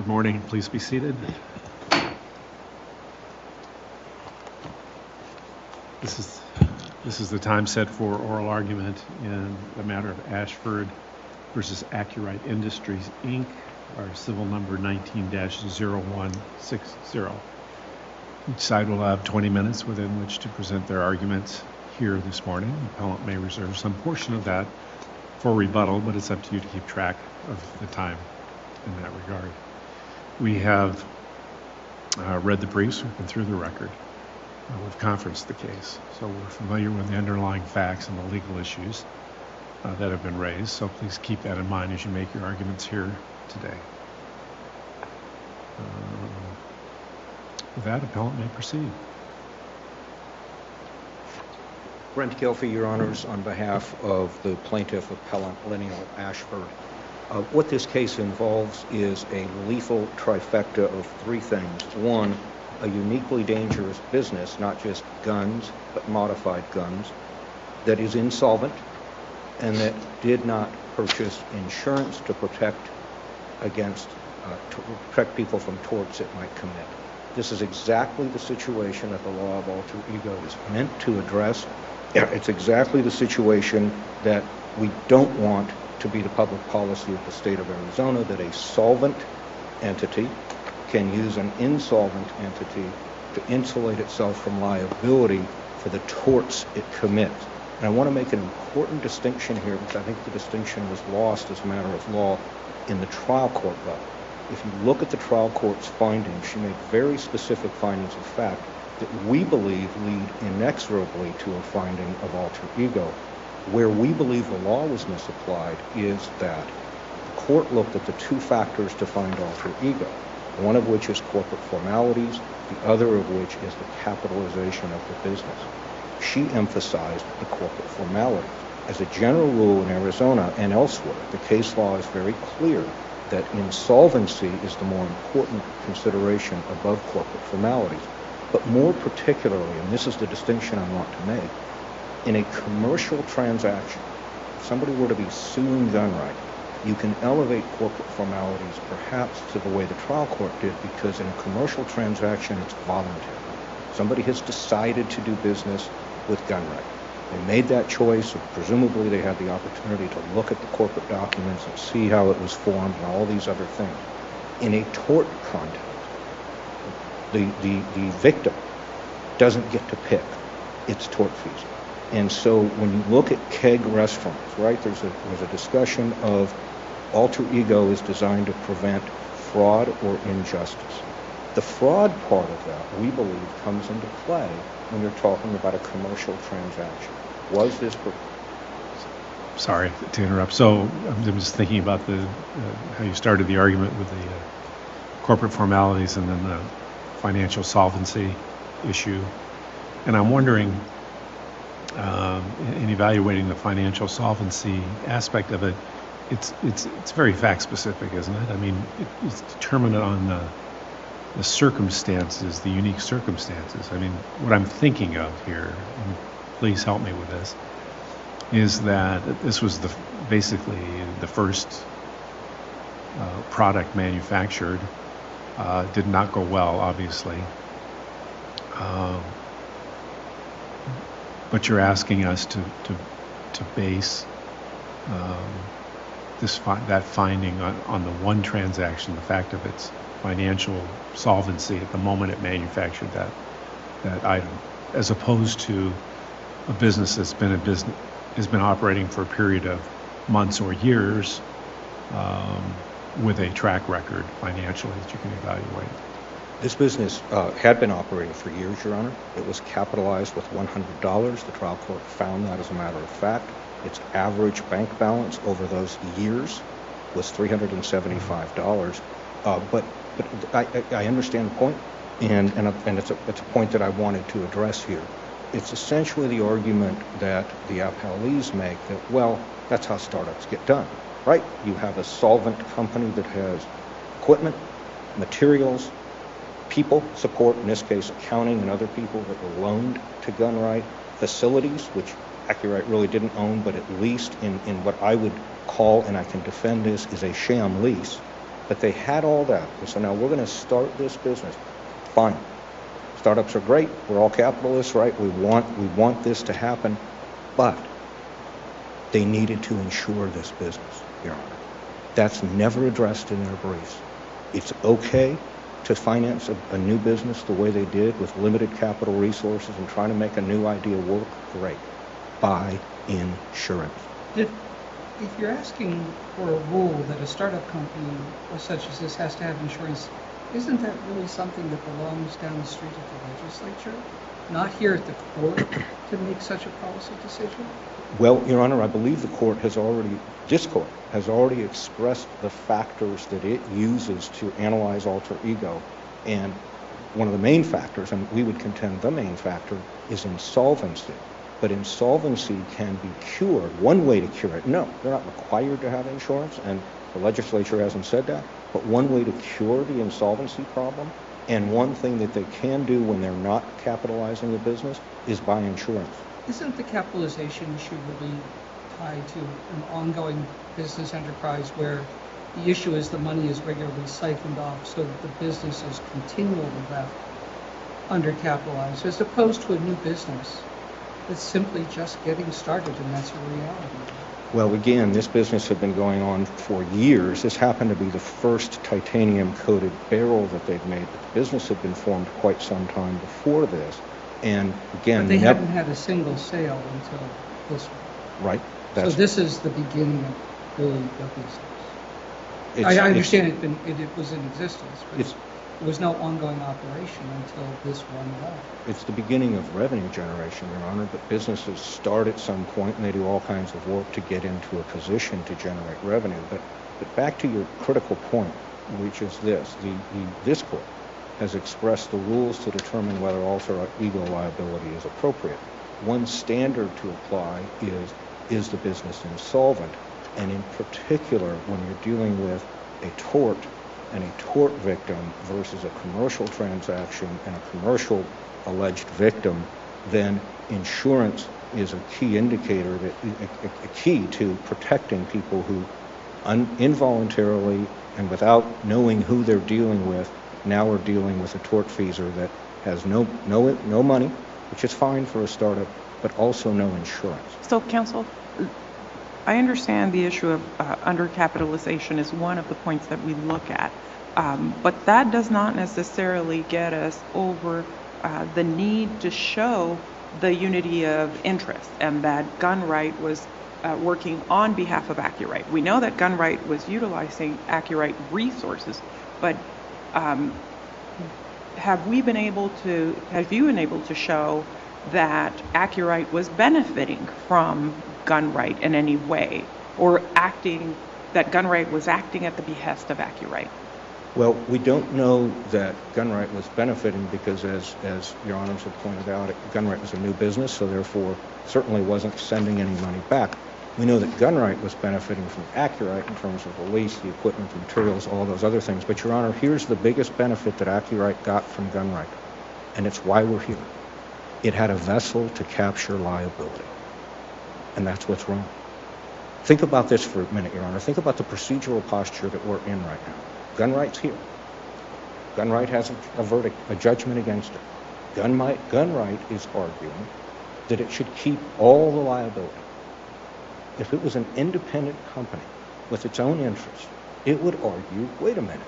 Good morning. Please be seated. This is the time set for oral argument in the matter of Ashford versus ACCUWRIGHT Industries, Inc., our civil number 19-0160. Each side will have 20 minutes within which to present their arguments here this morning. The appellant may reserve some portion of that for rebuttal, but it's up to you to keep track of the time in that regard. We have read the briefs, we've been through the record, we've conferenced the case, so we're familiar with the underlying facts and the legal issues that have been raised, so please keep that in mind as you make your arguments here today. With that, appellant may proceed. Brent Gilfie, Your Honors, on behalf of the plaintiff appellant Lineal Ashford. What this case involves is a lethal trifecta of three things. One, a uniquely dangerous business, not just guns, but modified guns, that is insolvent and that did not purchase insurance to protect people from torts it might commit. This is exactly the situation that the law of alter ego is meant to address. It's exactly the situation that we don't want to be the public policy of the state of Arizona, that a solvent entity can use an insolvent entity to insulate itself from liability for the torts it commits. And I want to make an important distinction here, because I think the distinction was lost as a matter of law in the trial court level. If you look at the trial court's findings, she made very specific findings of fact that we believe lead inexorably to a finding of alter ego. Where we believe the law was misapplied is that the court looked at the two factors to find alter ego, one of which is corporate formalities, the other of which is the capitalization of the business. She emphasized the corporate formalities. As a general rule in Arizona and elsewhere, the case law is very clear that insolvency is the more important consideration above corporate formalities. But more particularly, and this is the distinction I want to make, in a commercial transaction, if somebody were to be suing Gunright, you can elevate corporate formalities perhaps to the way the trial court did, because in a commercial transaction, it's voluntary. Somebody has decided to do business with Gunright. They made that choice, and presumably they had the opportunity to look at the corporate documents and see how it was formed and all these other things. In a tort context, the victim doesn't get to pick its tort fees. And so when you look at keg restaurants, right, there's a discussion of alter ego is designed to prevent fraud or injustice. The fraud part of that, we believe, comes into play when you're talking about a commercial transaction. Was this... Sorry to interrupt. So I'm just thinking about how you started the argument with the corporate formalities and then the financial solvency issue. And I'm wondering, in evaluating the financial solvency aspect of it, it's very fact specific, isn't it? I mean, it's determined on the circumstances, the unique circumstances. I mean, what I'm thinking of here, and please help me with this, is that this was basically the first product manufactured. Did not go well, obviously. But you're asking us to base that finding on the one transaction, the fact of its financial solvency at the moment it manufactured that item, as opposed to a business that's has been operating for a period of months or years with a track record financially that you can evaluate. This business had been operating for years, Your Honor. It was capitalized with $100. The trial court found that as a matter of fact. Its average bank balance over those years was $375. But I understand the point, and it's a point that I wanted to address here. It's essentially the argument that the appellees make that, well, that's how startups get done, right? You have a solvent company that has equipment, materials, people support, in this case accounting and other people that were loaned to Gunright, facilities, which ACCUWRIGHT really didn't own, but at least in what I would call, and I can defend this, is a sham lease, But they had all that. They said, now we're going to start this business. Fine. Startups are great. We're all capitalists, right? We want this to happen. But they needed to insure this business, Your Honor. That's never addressed in their briefs. It's okay to finance a new business the way they did with limited capital resources and trying to make a new idea work. Great. Buy insurance. If you're asking for a rule that a startup company or such as this has to have insurance, isn't that really something that belongs down the street at the legislature, not here at the court, to make such a policy decision? Well, Your Honor, I believe this court has already expressed the factors that it uses to analyze alter ego. And one of the main factors, and we would contend the main factor, is insolvency. But insolvency can be cured. One way to cure it, no, they're not required to have insurance, and the legislature hasn't said that, but one way to cure the insolvency problem, and one thing that they can do when they're not capitalizing the business, is buy insurance. Isn't the capitalization issue really tied to an ongoing business enterprise where the issue is the money is regularly siphoned off so that the business is continually left undercapitalized, as opposed to a new business that's simply just getting started, and that's a reality? Well, again, this business had been going on for years. This happened to be the first titanium-coated barrel that they've made. But the business had been formed quite some time before this. And again, but they hadn't had a single sale until this one. Right. So this is the beginning of really the business. I understand it was in existence, but there was no ongoing operation until this one left. It's the beginning of revenue generation, Your Honor, but businesses start at some point and they do all kinds of work to get into a position to generate revenue. But back to your critical point, which is this court has expressed the rules to determine whether alter ego liability is appropriate. One standard to apply is the business insolvent? And in particular, when you're dealing with a tort and a tort victim versus a commercial transaction and a commercial alleged victim, then insurance is a key indicator, a key to protecting people who involuntarily and without knowing who they're dealing with, now are dealing with a tortfeasor that has no money, which is fine for a startup, but also no insurance. So, counsel, I understand the issue of undercapitalization is one of the points that we look at, but that does not necessarily get us over the need to show the unity of interest and that Gunright was working on behalf of ACCUWRIGHT. We know that Gunright was utilizing ACCUWRIGHT resources, but have you been able to show that ACCUWRIGHT was benefiting from Gunright in any way, or that Gunright was acting at the behest of ACCUWRIGHT? Well, we don't know that Gunright was benefiting because, as Your Honors have pointed out, Gunright was a new business, so therefore certainly wasn't sending any money back. We know that Gunright was benefiting from ACCUWRIGHT in terms of the lease, the equipment, the materials, all those other things. But, Your Honor, here's the biggest benefit that ACCUWRIGHT got from Gunright, and it's why we're here. It had a vessel to capture liability, and that's what's wrong. Think about this for a minute, Your Honor. Think about the procedural posture that we're in right now. Gunright's here. Gunright has a verdict, a judgment against it. Gunright is arguing that it should keep all the liability. If it was an independent company with its own interests, it would argue, wait a minute,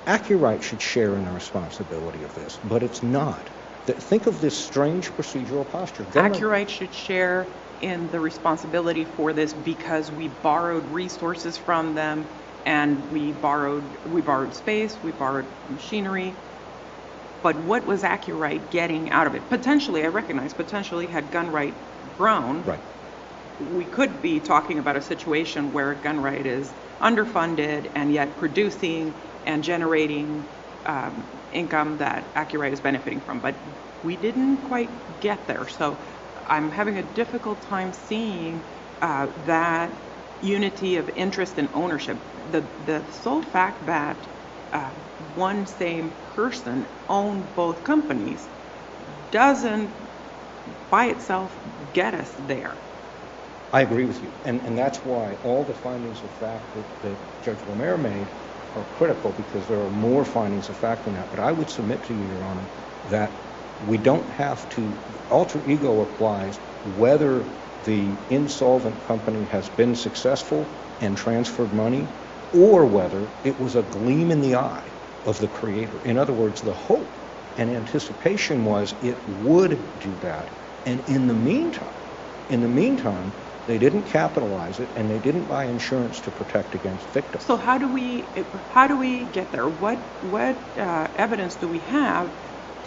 ACCUWRIGHT should share in the responsibility of this, but it's not. Think of this strange procedural posture. ACCUWRIGHT should share in the responsibility for this because we borrowed resources from them, and we borrowed space, we borrowed machinery. But what was ACCUWRIGHT getting out of it? Potentially, I recognize, had Gunright grown, right, we could be talking about a situation where Gunright is underfunded and yet producing and generating income that ACCUWRIGHT is benefiting from. But we didn't quite get there. So I'm having a difficult time seeing that unity of interest and ownership. The sole fact that one same person owned both companies doesn't by itself get us there. I agree with you, and that's why all the findings of fact that Judge Lemaire made are critical because there are more findings of fact than that. But I would submit to you, Your Honor, that we don't have to, alter ego applies whether the insolvent company has been successful and transferred money, or whether it was a gleam in the eye of the creator. In other words, the hope and anticipation was it would do that. And in the meantime, they didn't capitalize it, and they didn't buy insurance to protect against victims. So how do we get there? What evidence do we have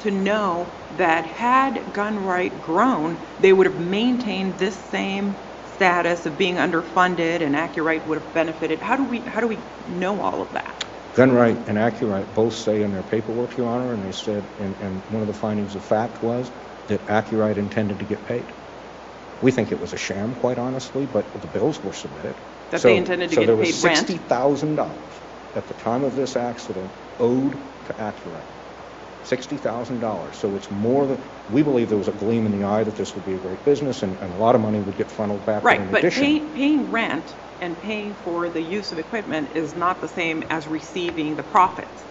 to know that had Gunright grown, they would have maintained this same status of being underfunded, and ACCUWRIGHT would have benefited? How do we know all of that? Gunright and ACCUWRIGHT both say in their paperwork, Your Honor, and they said, and one of the findings of fact was that ACCUWRIGHT intended to get paid. We think it was a sham, quite honestly, but the bills were submitted. That they intended to get paid rent? So there was $60,000 at the time of this accident owed to ACCUWRIGHT. $60,000. So it's more than, we believe there was a gleam in the eye that this would be a great business, and a lot of money would get funneled back. Right, in but addition. paying rent and paying for the use of equipment is not the same as receiving the profits.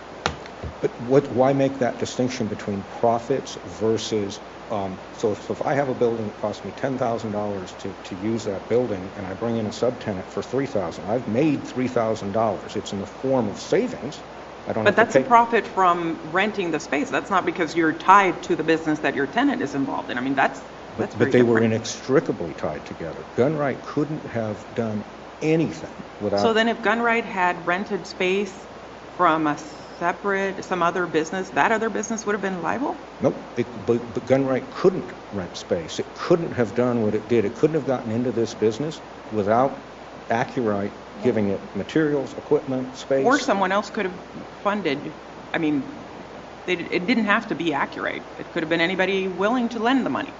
But why make that distinction between profits versus, so if I have a building that costs me $10,000 to use that building, and I bring in a subtenant for $3,000, I've made $3,000. It's in the form of savings. I don't But have that's to pay. a profit from renting the space. That's not because you're tied to the business that your tenant is involved in. I mean, that's But very they were different. inextricably tied together. Gunright couldn't have done anything without. So then if Gunright had rented space from some other business, that other business would have been liable? Nope. But Gunright couldn't rent space. It couldn't have done what it did. It couldn't have gotten into this business without ACCUWRIGHT giving it materials, equipment, space. Or someone else could have funded. I mean, it didn't have to be ACCUWRIGHT. It could have been anybody willing to lend the money.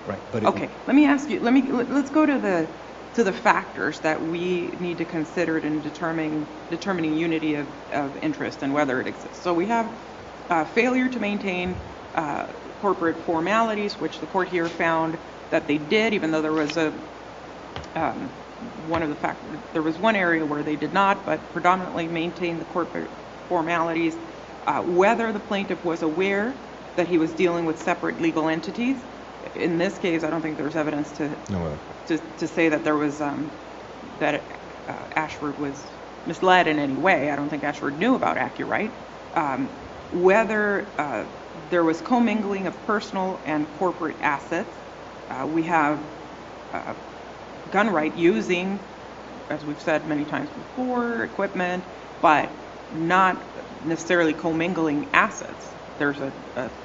Right. But Okay, let me ask you, let's go to the factors that we need to consider in determining unity of interest and whether it exists. So we have failure to maintain corporate formalities, which the court here found that they did, even though there was there was one area where they did not, but predominantly maintained the corporate formalities. Whether the plaintiff was aware that he was dealing with separate legal entities. In this case, I don't think there's evidence to say that there was that ASHFORD was misled in any way. I don't think ASHFORD knew about ACCUWRIGHT. Whether there was commingling of personal and corporate assets. We have Gunright using, as we've said many times before, equipment, but not necessarily commingling assets. There's a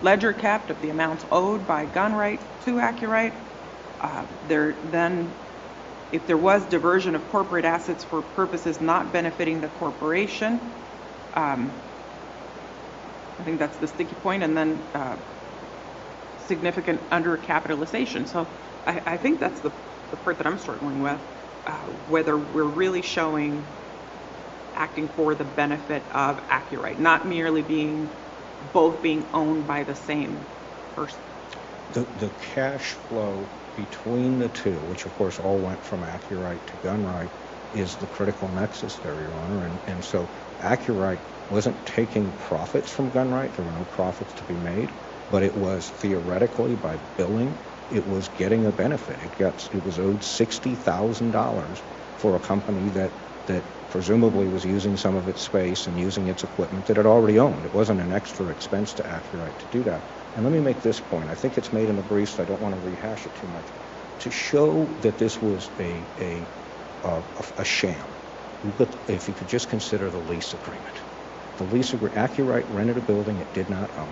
ledger kept of the amounts owed by Gunright to ACCUWRIGHT. Then, if there was diversion of corporate assets for purposes not benefiting the corporation, I think that's the sticky point, and then significant undercapitalization. So I think that's the part that I'm struggling with, whether we're really showing acting for the benefit of ACCUWRIGHT, not merely both being owned by the same person. The cash flow between the two, which of course all went from ACCUWRIGHT to Gunright, is the critical nexus there, Your Honor. And so ACCUWRIGHT wasn't taking profits from Gunright. There were no profits to be made, but it was theoretically, by billing, it was getting a benefit. It was owed $60,000 for a company that presumably was using some of its space and using its equipment that it already owned. It wasn't an extra expense to ACCUWRIGHT to do that. And let me make this point. I think it's made in the briefs, so I don't want to rehash it too much. To show that this was a sham, if you could just consider the lease agreement. The lease agreement, ACCUWRIGHT rented a building it did not own.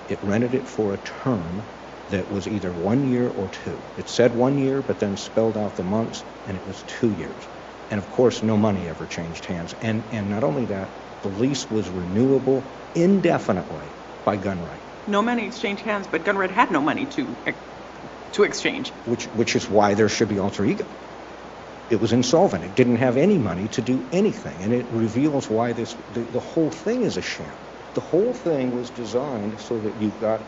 It rented it for a term that was either 1 year or 2. It said 1 year, but then spelled out the months, and it was 2 years. And of course, no money ever changed hands. And not only that, the lease was renewable indefinitely by Gunright. No money exchanged hands, but Gunright had no money to exchange. Which is why there should be alter ego. It was insolvent. It didn't have any money to do anything. And it reveals why the whole thing is a sham. The whole thing was designed so that you've got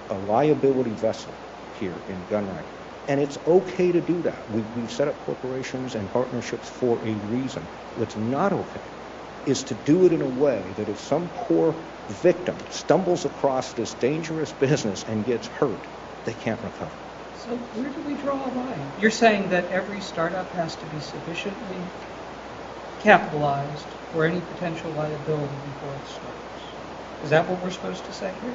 a liability vessel here in Gunright. And it's okay to do that. We've set up corporations and partnerships for a reason. What's not okay is to do it in a way that if some poor victim stumbles across this dangerous business and gets hurt, they can't recover. So where do we draw a line? You're saying that every startup has to be sufficiently capitalized for any potential liability before it starts. Is that what we're supposed to say here?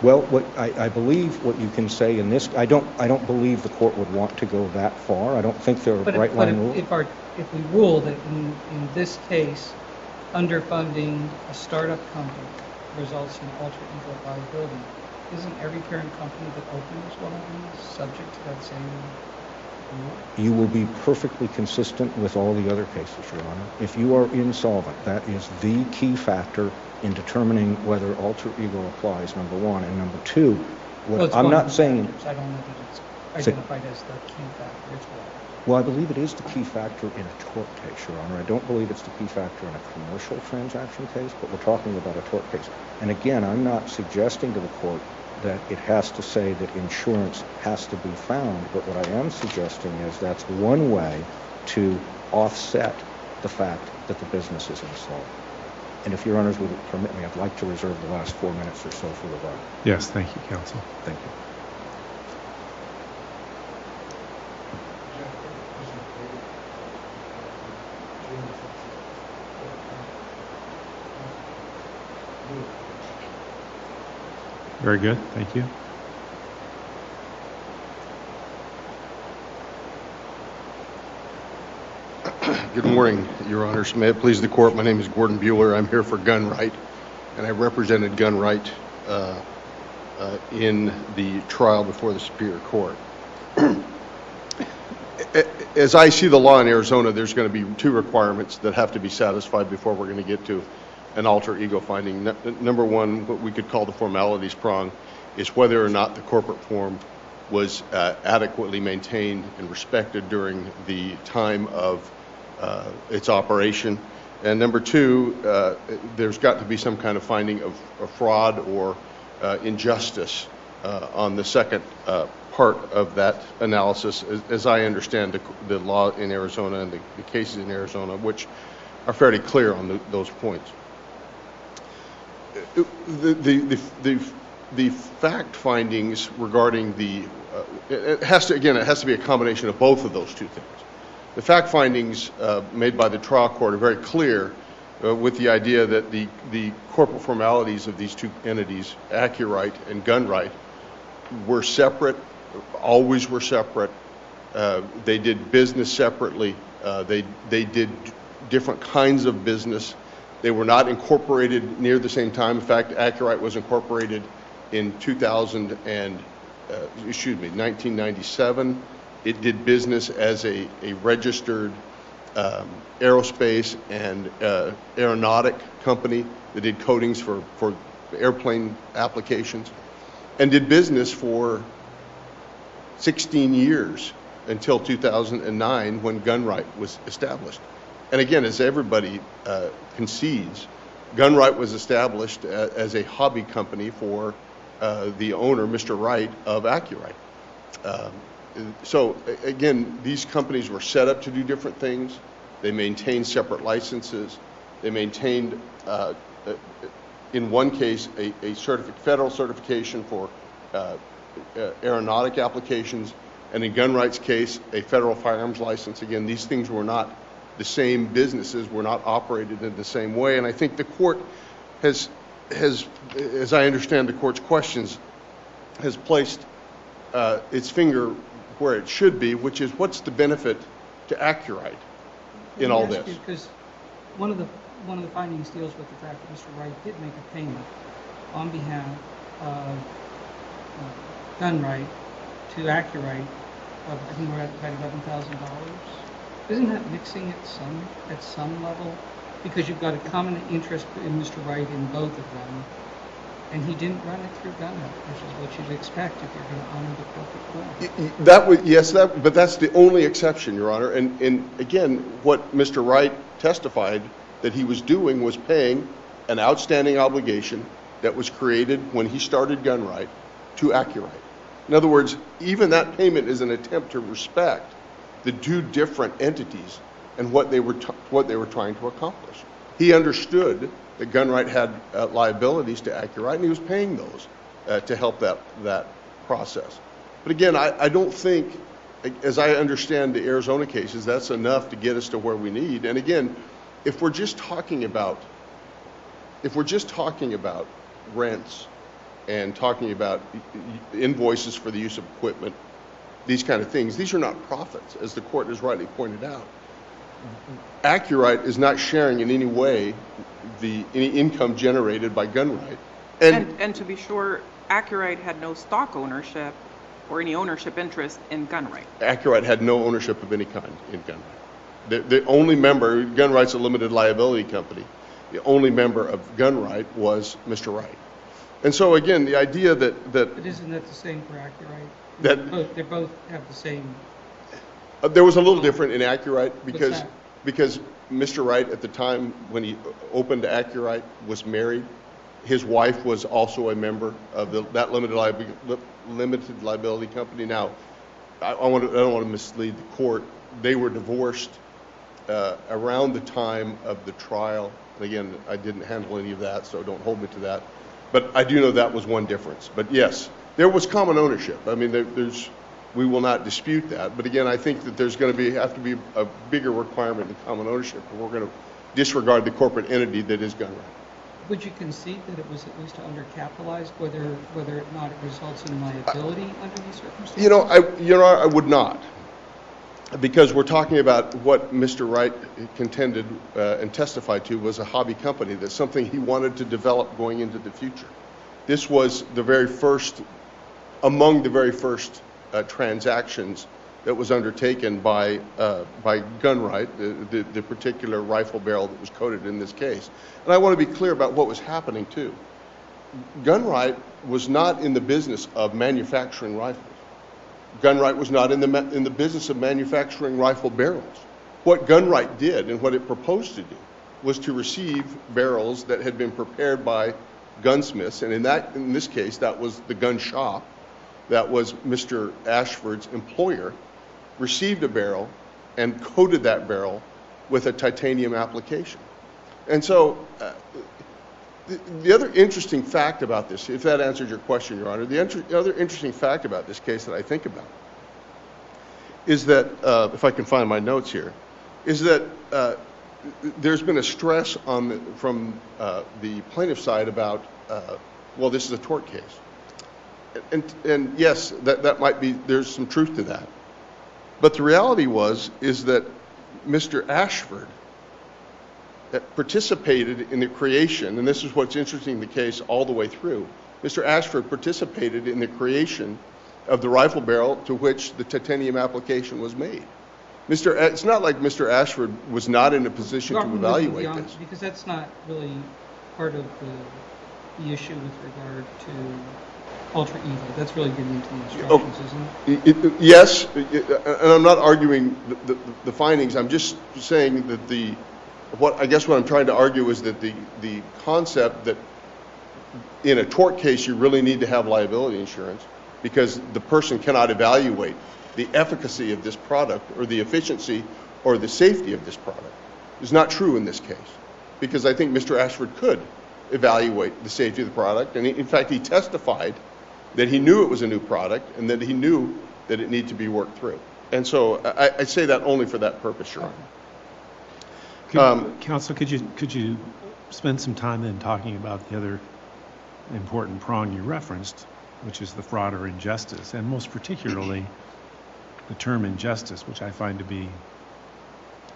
Well, what I believe what you can say in this, I don't believe the court would want to go that far. I don't think there are bright line rules. If we rule that in this case, underfunding a startup company results in alter ego liability, isn't every parent company that opens one of these subject to that same rule? You will be perfectly consistent with all the other cases, Your Honor. If you are insolvent, that is the key factor in determining whether alter ego applies, number one. And number two, I'm not saying... I don't know that it's identified as the key factor. It's what? Well, I believe it is the key factor in a tort case, Your Honor. I don't believe it's the key factor in a commercial transaction case, but we're talking about a tort case. And again, I'm not suggesting to the court that it has to say that insurance has to be found, but what I am suggesting is that's one way to offset the fact that the business is insolvent. And if Your Honors would permit me, I'd like to reserve the last 4 minutes or so for rebuttal. Yes, thank you, counsel. Thank you. Very good, thank you. Good morning, Your Honors. May it please the court, my name is Gordon Bueller. I'm here for Gunright, and I represented Gunright in the trial before the Superior Court. As I see the law in Arizona, there's going to be two requirements that have to be satisfied before we're going to get to an alter ego finding. Number one, what we could call the formalities prong, is whether or not the corporate form was adequately maintained and respected during the time of its operation. And number two, there's got to be some kind of finding of fraud or injustice on the second part of that analysis, as I understand the law in Arizona and the cases in Arizona, which are fairly clear on those points. The fact findings regarding it has to be a combination of both of those two things. The fact findings made by the trial court are very clear with the idea that the corporate formalities of these two entities, ACCUWRIGHT and Gunright, were separate, always were separate. They did business separately. They did different kinds of business. They were not incorporated near the same time. In fact, ACCUWRIGHT was incorporated in 1997. It did business as a registered aerospace and aeronautic company that did coatings for airplane applications, and did business for 16 years until 2009 when Gunright was established. And again, as everybody concedes, Gunright was established as a hobby company for the owner, Mr. Wright, of ACCUWRIGHT. So again, these companies were set up to do different things. They maintained separate licenses. They maintained, in one case, a federal certification for aeronautic applications, and in Gunright's case, a federal firearms license. Again, these things were not the same businesses, were not operated in the same way. And I think the court has, as I understand the court's questions, has placed its finger where it should be, which is what's the benefit to ACCUWRIGHT in all this? Because one of the findings deals with the fact that Mr. Wright did make a payment on behalf of Gunright to ACCUWRIGHT of, I think we're at $11,000. Isn't that mixing at some level? Because you've got a common interest in Mr. Wright in both of them, and he didn't run it through Gunright, which is what you'd expect if you're going to honor the corporate form. But that's the only exception, Your Honor. And again, what Mr. Wright testified that he was doing was paying an outstanding obligation that was created when he started Gunright to ACCUWRIGHT. In other words, even that payment is an attempt to respect the two different entities and what they were trying to accomplish. He understood that Gunright had liabilities to ACCUWRIGHT, and he was paying those to help that process. But again, I don't think, as I understand the Arizona cases, that's enough to get us to where we need. And again, if we're just talking about rents and talking about invoices for the use of equipment, these kind of things, these are not profits, as the court has rightly pointed out. ACCUWRIGHT is not sharing in any way any income generated by Gunright. And to be sure, ACCUWRIGHT had no stock ownership or any ownership interest in Gunright. ACCUWRIGHT had no ownership of any kind in Gunright. The only member, Gunright's a limited liability company, the only member of Gunright was Mr. Wright. And so again, the idea that But isn't that the same for ACCUWRIGHT? That- They both have the same. there was a little different in ACCUWRIGHT What's because Mr. Wright at the time when he opened ACCUWRIGHT was married. His wife was also a member of that limited liability company. Now, I don't want to mislead the court. They were divorced around the time of the trial. And again, I didn't handle any of that, so don't hold me to that. But I do know that was one difference. But yes, there was common ownership. I mean, we will not dispute that. But again, I think that there's going to have to be a bigger requirement in common ownership, or we're going to disregard the corporate entity that is Gunright. Would you concede that it was at least undercapitalized, whether or not it results in liability under these circumstances? I would not, because we're talking about what Mr. Wright contended and testified to was a hobby company. That's something he wanted to develop going into the future. This was among the very first transactions that was undertaken by Gunright, the particular rifle barrel that was coated in this case. And I want to be clear about what was happening too. Gunright was not in the business of manufacturing rifles. Gunright was not in the business of manufacturing rifle barrels. What Gunright did and what it proposed to do was to receive barrels that had been prepared by gunsmiths, and in this case, that was the gun shop. That was Mr. ASHFORD's employer, received a barrel and coated that barrel with a titanium application. And so the other interesting fact about this, if that answers your question, Your Honor, the other interesting fact about this case that I think about is that, if I can find my notes here, is that there's been a stress from the plaintiff's side about, well, this is a tort case. And yes, that might be, there's some truth to that. But the reality is that Mr. ASHFORD participated in the creation, and this is what's interesting in the case all the way through. Mr. ASHFORD participated in the creation of the rifle barrel to which the titanium application was made. It's not like Mr. ASHFORD was not in a position to evaluate this. Because that's not really part of the issue with regard to ultra evil. That's really getting into the instructions, isn't it? Yes, and I'm not arguing the findings. I'm just saying that what I'm trying to argue is that the concept that in a tort case you really need to have liability insurance because the person cannot evaluate the efficacy of this product or the efficiency or the safety of this product is not true in this case, because I think Mr. ASHFORD could evaluate the safety of the product, and in fact he testified that he knew it was a new product and that he knew that it needed to be worked through. And so I say that only for that purpose, Your Honor. Counsel, could you spend some time then talking about the other important prong you referenced, which is the fraud or injustice, and most particularly the term injustice, which I find to be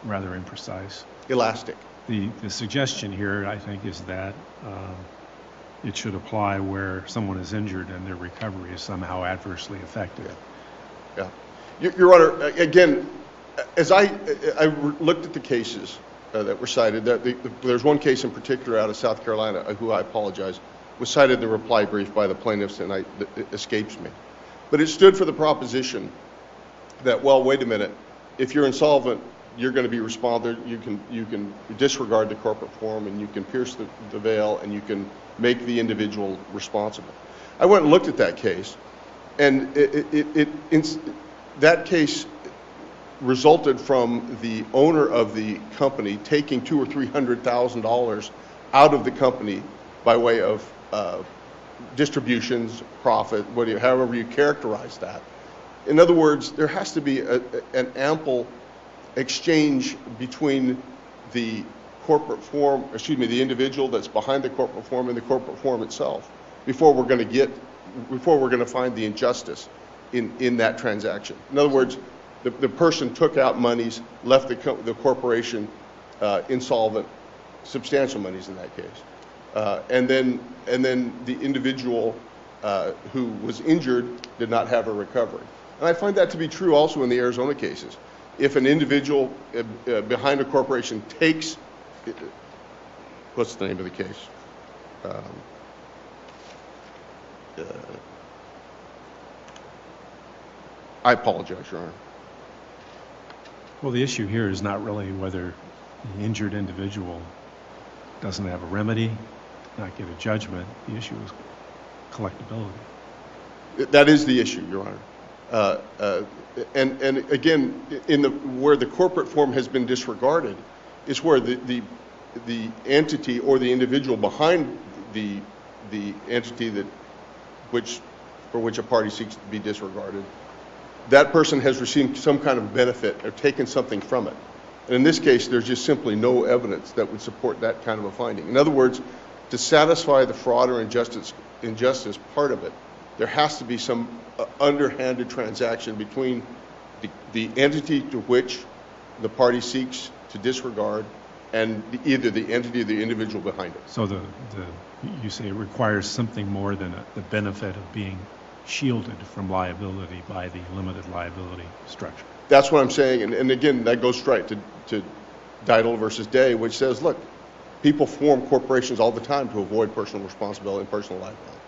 rather imprecise. Elastic. The suggestion here, I think, is that it should apply where someone is injured and their recovery is somehow adversely affected. Yeah. Your Honor, again, as I looked at the cases that were cited, there's one case in particular out of South Carolina, who I apologize, was cited in the reply brief by the plaintiffs, and it escapes me. But it stood for the proposition that, well, wait a minute, if you're insolvent, you're going to be responsible. You can disregard the corporate form, and you can pierce the veil, and you can make the individual responsible. I went and looked at that case, and that case resulted from the owner of the company taking $200,000 or $300,000 out of the company by way of distributions, profit, however you characterize that. In other words, there has to be an ample exchange between the corporate form, the individual that's behind the corporate form and the corporate form itself before we're going to find the injustice in that transaction. In other words, the person took out monies, left the corporation insolvent, substantial monies in that case, and then the individual who was injured did not have a recovery. And I find that to be true also in the Arizona cases. If an individual behind a corporation takes, what's the name of the case? I apologize, Your Honor. Well, the issue here is not really whether the injured individual doesn't have a remedy, not get a judgment. The issue is collectability. That is the issue, Your Honor. And again, where the corporate form has been disregarded is where the entity or the individual behind the entity for which a party seeks to be disregarded, that person has received some kind of benefit or taken something from it. And in this case, there's just simply no evidence that would support that kind of a finding. In other words, to satisfy the fraud or injustice part of it, there has to be some underhanded transaction between the entity to which the party seeks to disregard and either the entity or the individual behind it. So you say it requires something more than the benefit of being shielded from liability by the limited liability structure. That's what I'm saying, and again, that goes straight to Didle versus Day, which says, look, people form corporations all the time to avoid personal responsibility and personal liability.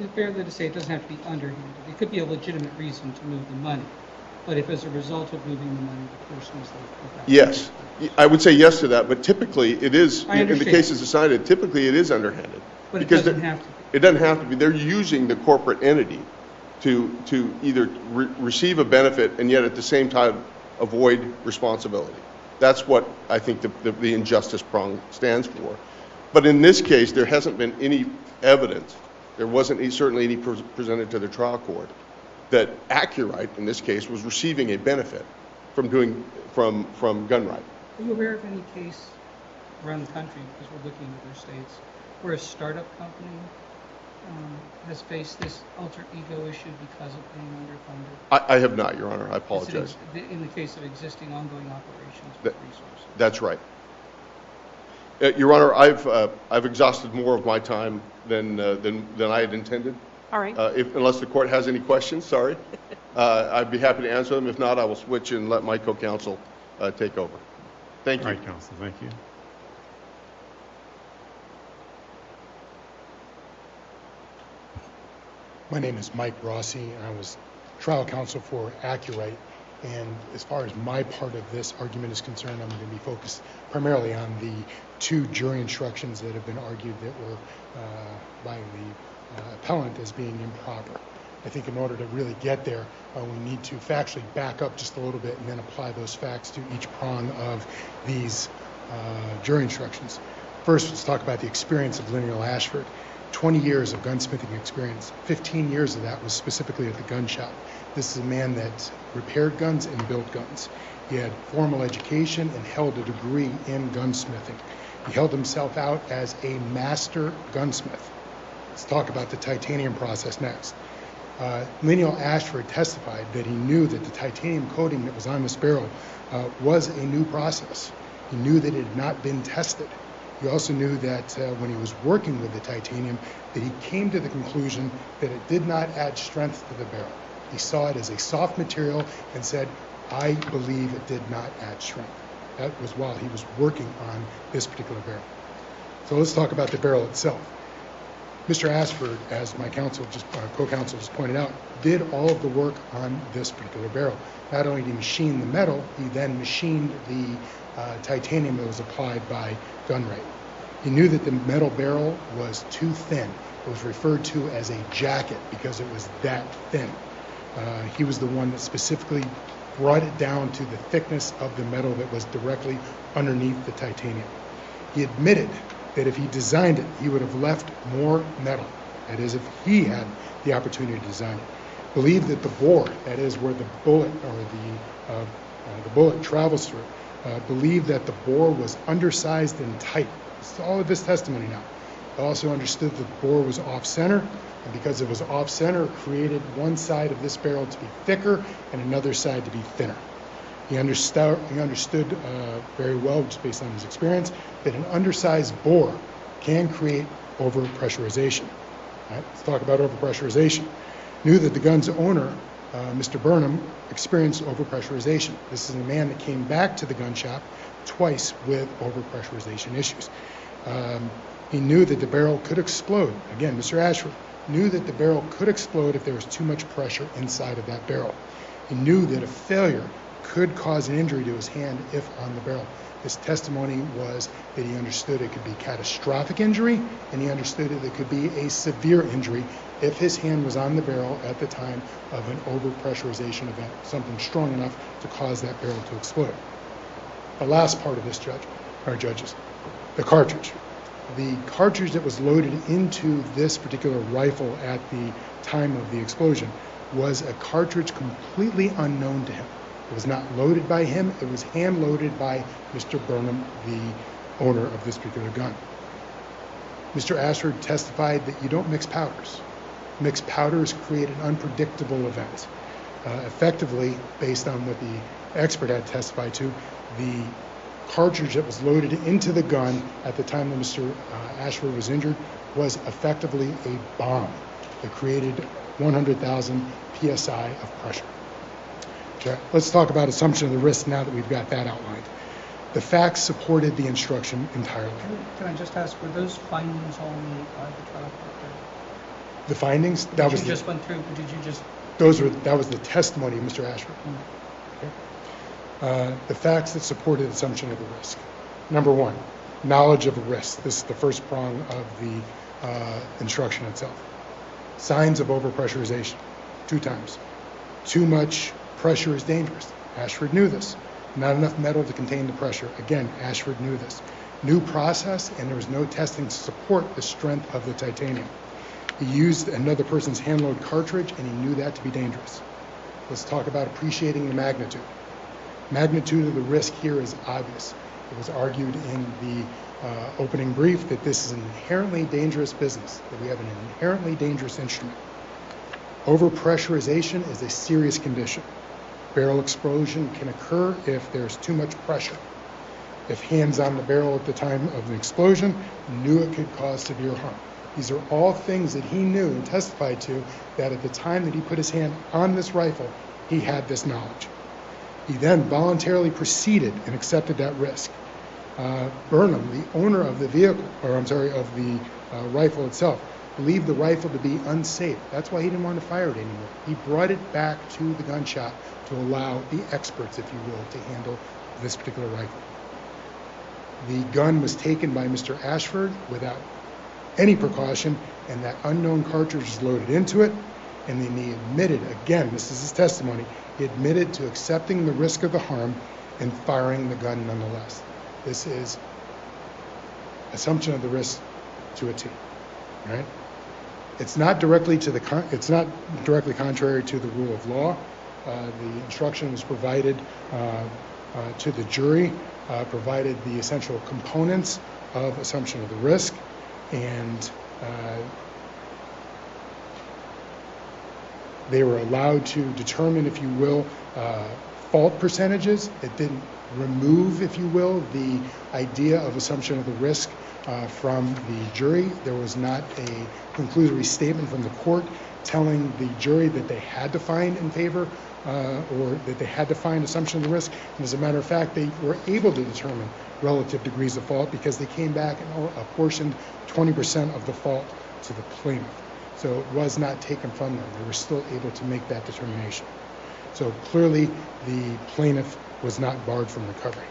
It's fair to say it doesn't have to be underhanded. It could be a legitimate reason to move the money, but if as a result of moving the money, the person is left without. Yes, I would say yes to that, but typically it is, I in the understand. cases decided, typically it is underhanded. But it Because doesn't have to be. It doesn't have to be. They're using the corporate entity to either receive a benefit and yet at the same time avoid responsibility. That's what I think the injustice prong stands for. But in this case, there hasn't been any evidence, there wasn't certainly any presented to the trial court, that ACCUWRIGHT, in this case, was receiving a benefit from gun right. Are you aware of any case around the country, because we're looking at other states, where a startup company has faced this alter ego issue because of being underfunded? I have not, Your Honor. I apologize. In the case of existing ongoing operations with resources. That's right. Your Honor, I've exhausted more of my time than I had intended. All right. Unless the court has any questions, sorry. I'd be happy to answer them. If not, I will switch and let my co-counsel take over. Thank you. All right, counsel, thank you. My name is Mike Rossi, and I was trial counsel for ACCUWRIGHT. And as far as my part of this argument is concerned, I'm going to be focused primarily on the two jury instructions that have been argued that were by the appellant as being improper. I think in order to really get there, we need to factually back up just a little bit and then apply those facts to each prong of these jury instructions. First, let's talk about the experience of Leonard Ashford. 20 years of gunsmithing experience. 15 years of that was specifically at the gun shop. This is a man that repaired guns and built guns. He had formal education and held a degree in gunsmithing. He held himself out as a master gunsmith. Let's talk about the titanium process next. Leonard Ashford testified that he knew that the titanium coating that was on this barrel was a new process. He knew that it had not been tested. He also knew that when he was working with the titanium, that he came to the conclusion that it did not add strength to the barrel. He saw it as a soft material and said, I believe it did not add strength. That was while he was working on this particular barrel. So let's talk about the barrel itself. Mr. Ashford, as my co-counsel just pointed out, did all of the work on this particular barrel. Not only did he machine the metal, he then machined the titanium that was applied by Gunright. He knew that the metal barrel was too thin. It was referred to as a jacket because it was that thin. He was the one that specifically brought it down to the thickness of the metal that was directly underneath the titanium. He admitted that if he designed it, he would have left more metal. That is, if he had the opportunity to design it. Believed that the bore, that is where the bullet or the bullet travels through, believed that the bore was undersized and tight. This is all of his testimony now. He also understood that the bore was off-center, and because it was off-center, it created one side of this barrel to be thicker and another side to be thinner. He understood very well, just based on his experience, that an undersized bore can create overpressurization. Right? Let's talk about overpressurization. Knew that the gun's owner, Mr. Burnham, experienced overpressurization. This is a man that came back to the gun shop twice with overpressurization issues. He knew that the barrel could explode. Again, Mr. Ashford knew that the barrel could explode if there was too much pressure inside of that barrel. He knew that a failure could cause an injury to his hand if on the barrel. His testimony was that he understood it could be catastrophic injury, and he understood that it could be a severe injury if his hand was on the barrel at the time of an overpressurization event, something strong enough to cause that barrel to explode. The last part of this judges, the cartridge. The cartridge that was loaded into this particular rifle at the time of the explosion was a cartridge completely unknown to him. It was not loaded by him. It was hand-loaded by Mr. Burnham, the owner of this particular gun. Mr. Ashford testified that you don't mix powders. Mixed powders create an unpredictable event. Effectively, based on what the expert had testified to, the cartridge that was loaded into the gun at the time that Mr. Ashford was injured was effectively a bomb that created 100,000 psi of pressure. Okay, let's talk about assumption of the risk now that we've got that outlined. The facts supported the instruction entirely. Can I just ask, were those findings all made by the trial court? The findings, That was just went through, or did you just? That was the testimony of Mr. Ashford. Okay. The facts that supported the assumption of the risk. Number one, knowledge of the risk. This is the first prong of the instruction itself. Signs of overpressurization, 2 times. Too much pressure is dangerous. Ashford knew this. Not enough metal to contain the pressure. Again, Ashford knew this. New process, and there was no testing to support the strength of the titanium. He used another person's hand-load cartridge, and he knew that to be dangerous. Let's talk about appreciating the magnitude. Magnitude of the risk here is obvious. It was argued in the opening brief that this is an inherently dangerous business, that we have an inherently dangerous instrument. Overpressurization is a serious condition. Barrel explosion can occur if there's too much pressure. If hands on the barrel at the time of the explosion, knew it could cause severe harm. These are all things that he knew and testified to, that at the time that he put his hand on this rifle, he had this knowledge. He then voluntarily proceeded and accepted that risk. Burnham, the owner of the vehicle, of the rifle itself, believed the rifle to be unsafe. That's why he didn't want to fire it anymore. He brought it back to the gun shop to allow the experts, if you will, to handle this particular rifle. The gun was taken by Mr. Ashford without any precaution, and that unknown cartridge was loaded into it, and then he admitted, again, this is his testimony, he admitted to accepting the risk of the harm and firing the gun nonetheless. This is assumption of the risk to a T, right? It's not directly contrary to the rule of law. The instruction was provided to the jury, provided the essential components of assumption of the risk, and they were allowed to determine, if you will, fault percentages. It didn't remove, if you will, the idea of assumption of the risk from the jury. There was not a conclusory statement from the court telling the jury that they had to find in favor or that they had to find assumption of the risk. And as a matter of fact, they were able to determine relative degrees of fault because they came back and apportioned 20% of the fault to the plaintiff. So it was not taken from them. They were still able to make that determination. So clearly, the plaintiff was not barred from recovery.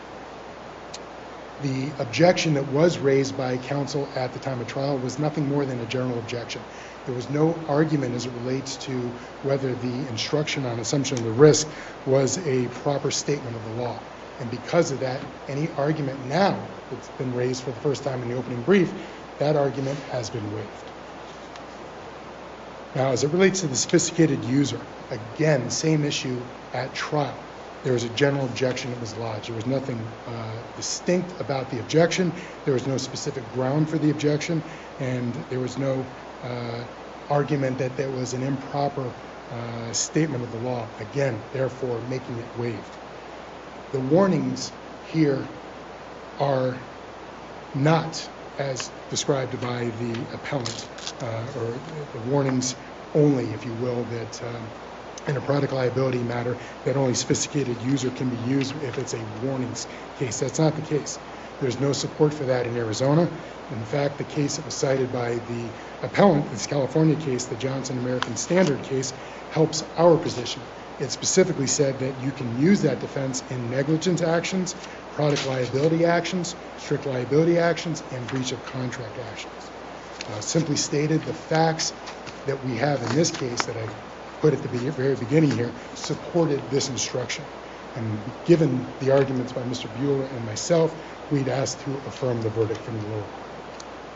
The objection that was raised by counsel at the time of trial was nothing more than a general objection. There was no argument as it relates to whether the instruction on assumption of the risk was a proper statement of the law. And because of that, any argument now that's been raised for the first time in the opening brief, that argument has been waived. Now, as it relates to the sophisticated user, again, same issue at trial. There was a general objection that was lodged. There was nothing distinct about the objection. There was no specific ground for the objection, and there was no argument that there was an improper statement of the law. Again, therefore, making it waived. The warnings here are not as described by the appellant, or the warnings only, if you will, that in a product liability matter, that only sophisticated user can be used if it's a warnings case. That's not the case. There's no support for that in Arizona. In fact, the case that was cited by the appellant, this California case, the Johnson American Standard case, helps our position. It specifically said that you can use that defense in negligence actions, product liability actions, strict liability actions, and breach of contract actions. Simply stated, the facts that we have in this case that I put at the very beginning here supported this instruction. And given the arguments by Mr. Bueller and myself, we'd ask to affirm the verdict from the lower court.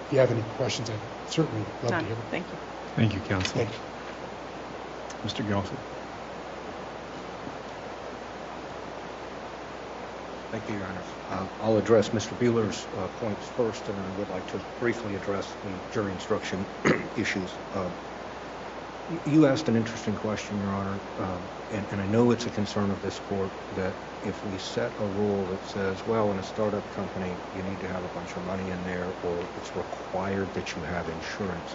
If you have any questions, I'd certainly love to hear them. Thank you. Thank you, counsel. Thank you. Mr. Gelfand. Thank you, Your Honor. I'll address Mr. Bueller's points first, and then I would like to briefly address the jury instruction issues. You asked an interesting question, Your Honor, and I know it's a concern of this court that if we set a rule that says, well, in a startup company, you need to have a bunch of money in there, or it's required that you have insurance.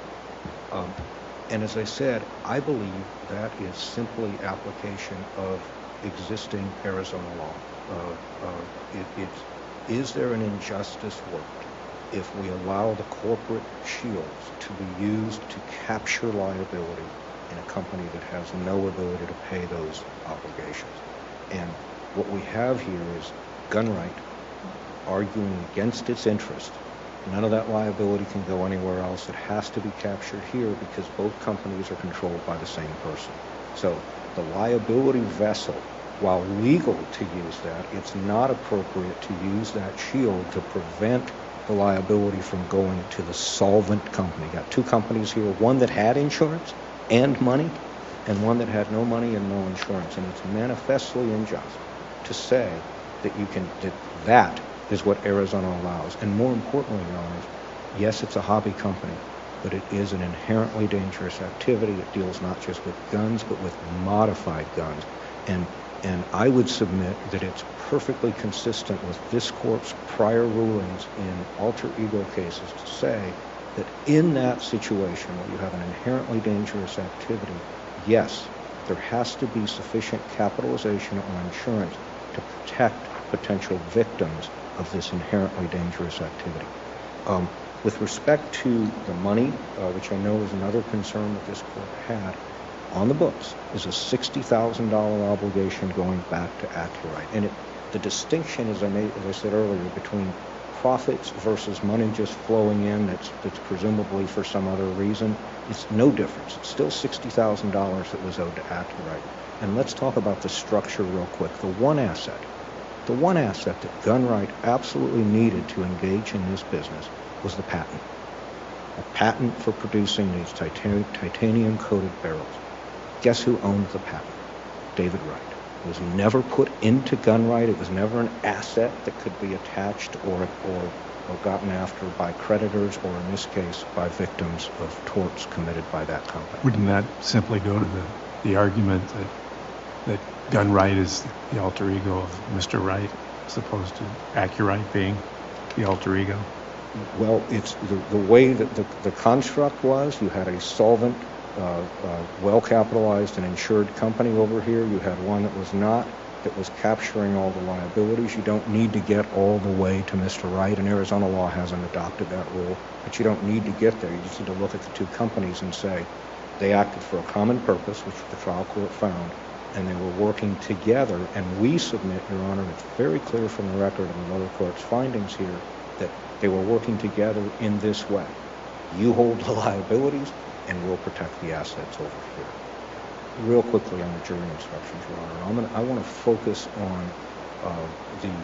And as I said, I believe that is simply application of existing Arizona law. Is there an injustice worked if we allow the corporate shields to be used to capture liability in a company that has no ability to pay those obligations? And what we have here is Gunright arguing against its interest. None of that liability can go anywhere else. It has to be captured here because both companies are controlled by the same person. So the liability vessel, while legal to use that, it's not appropriate to use that shield to prevent the liability from going to the solvent company. You got two companies here, one that had insurance and money, and one that had no money and no insurance. And it's manifestly unjust to say that that is what Arizona allows. And more importantly, Your Honors, yes, it's a hobby company, but it is an inherently dangerous activity. It deals not just with guns, but with modified guns. And I would submit that it's perfectly consistent with this court's prior rulings in alter ego cases to say that in that situation where you have an inherently dangerous activity, yes, there has to be sufficient capitalization or insurance to protect potential victims of this inherently dangerous activity. With respect to the money, which I know is another concern that this court had, on the books is a $60,000 obligation going back to ACCUWRIGHT. And the distinction, as I said earlier, between profits versus money just flowing in that's presumably for some other reason, it's no difference. It's still $60,000 that was owed to ACCUWRIGHT. And let's talk about the structure real quick. The one asset that Gunright absolutely needed to engage in this business was the patent. A patent for producing these titanium-coated barrels. Guess who owned the patent? David Wright. It was never put into Gunright. It was never an asset that could be attached or gotten after by creditors, or in this case, by victims of torts committed by that company. Wouldn't that simply go to the argument that Gunright is the alter ego of Mr. Wright, as opposed to ACCUWRIGHT being the alter ego? Well, it's the way that the construct was. You had a solvent, well-capitalized and insured company over here. You had one that was not, that was capturing all the liabilities. You don't need to get all the way to Mr. Wright, and Arizona law hasn't adopted that rule, but you don't need to get there. You just need to look at the two companies and say they acted for a common purpose, which the trial court found, and they were working together, and we submit, Your Honor, it's very clear from the record and the lower court's findings here, that they were working together in this way. You hold the liabilities, and we'll protect the assets over here. Real quickly on the jury instructions, Your Honor, I want to focus on the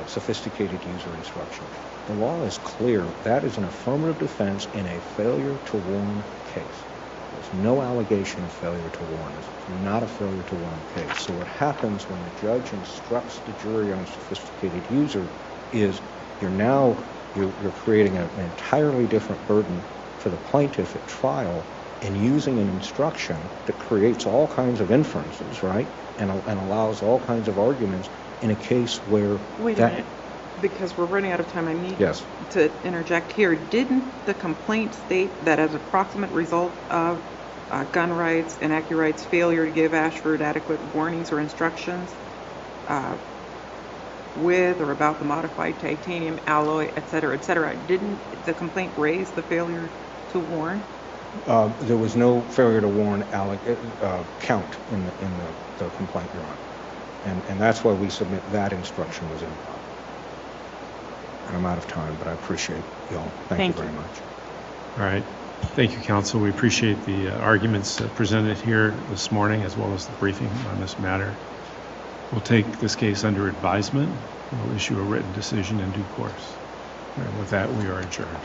sophisticated user instruction. The law is clear. That is an affirmative defense in a failure to warn case. There's no allegation of failure to warn. It's not a failure to warn case. So what happens when the judge instructs the jury on a sophisticated user is you're creating an entirely different burden for the plaintiff at trial and using an instruction that creates all kinds of inferences, right, and allows all kinds of arguments in a case where Wait a minute, because we're running out of time. I need Yes. to interject here. Didn't the complaint state that as a proximate result of Gunright's and ACCUWRIGHT's failure to give Ashford adequate warnings or instructions with or about the modified titanium alloy, et cetera, didn't the complaint raise the failure to warn? there was no failure to warn count in the complaint, Your Honor. And that's why we submit that instruction was improper. And I'm out of time, but I appreciate y'all. Thank you very much. All right. Thank you, counsel. We appreciate the arguments presented here this morning, as well as the briefing on this matter. We'll take this case under advisement. We'll issue a written decision in due course. And with that, we are adjourned.